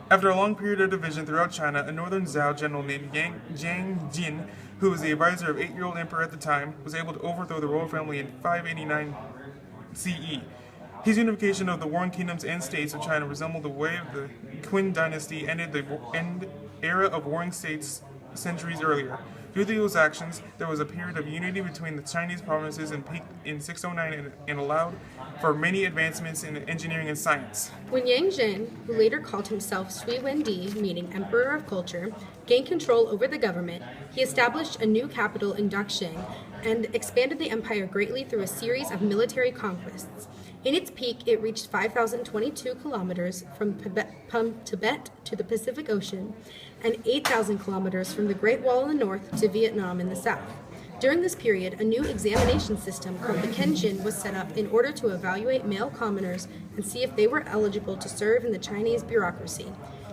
After a long period of division throughout China, a northern Zhao general named Jiang Jin, who was the advisor of 8-year-old emperor at the time, was able to overthrow the royal family in 589 CE. His unification of the warring kingdoms and states of China resembled the way of the Qin dynasty ended the era of warring states centuries earlier. Due to those actions, there was a period of unity between the Chinese provinces and peaked in 609 and allowed for many advancements in engineering and science. When Yang Zhen, who later called himself Sui Dynasty, meaning Emperor of Culture, gained control over the government, he established a new capital in Daxing and expanded the empire greatly through a series of military conquests. In its peak, it reached 5,022 kilometers from Tibet to the Pacific Ocean and 8,000 kilometers from the Great Wall in the north to Vietnam in the south. During this period, a new examination system called the Kenshin was set up in order to evaluate male commoners and see if they were eligible to serve in the Chinese bureaucracy.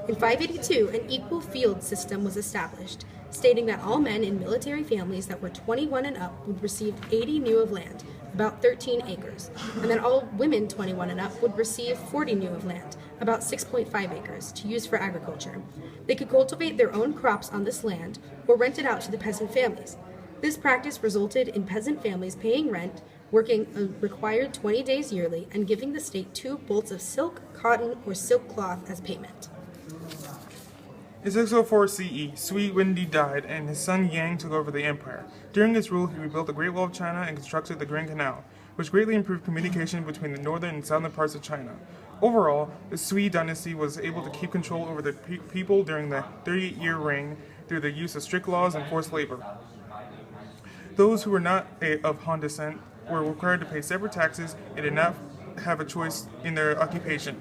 In 582, an equal field system was established, stating that all men in military families that were 21 and up would receive 80 new of land, about 13 acres, and that all women 21 and up would receive 40 new of land, about 6.5 acres, to use for agriculture. They could cultivate their own crops on this land or rent it out to the peasant families. This practice resulted in peasant families paying rent, working a required 20 days yearly, and giving the state 2 bolts of silk, cotton, or silk cloth as payment. In 604 CE, Sui Dynasty died, and his son Yang took over the empire. During his rule, he rebuilt the Great Wall of China and constructed the Grand Canal, which greatly improved communication between the northern and southern parts of China. Overall, the Sui Dynasty was able to keep control over the people during the 38-year reign through the use of strict laws and forced labor. Those who were not of Han descent were required to pay separate taxes and did not have a choice in their occupation.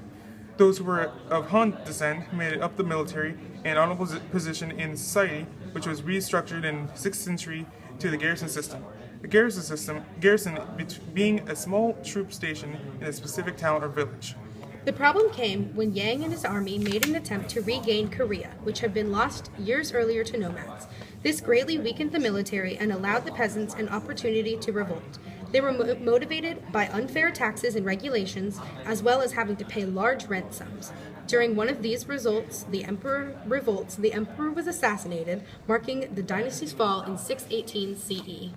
Those who were of Han descent made it up the military and honorable position in society, which was restructured in the 6th century to the garrison system. The garrison being a small troop station in a specific town or village. The problem came when Yang and his army made an attempt to regain Korea, which had been lost years earlier to nomads. This greatly weakened the military and allowed the peasants an opportunity to revolt. They were motivated by unfair taxes and regulations, as well as having to pay large rent sums. During one of these revolts, the emperor was assassinated, marking the dynasty's fall in 618 CE.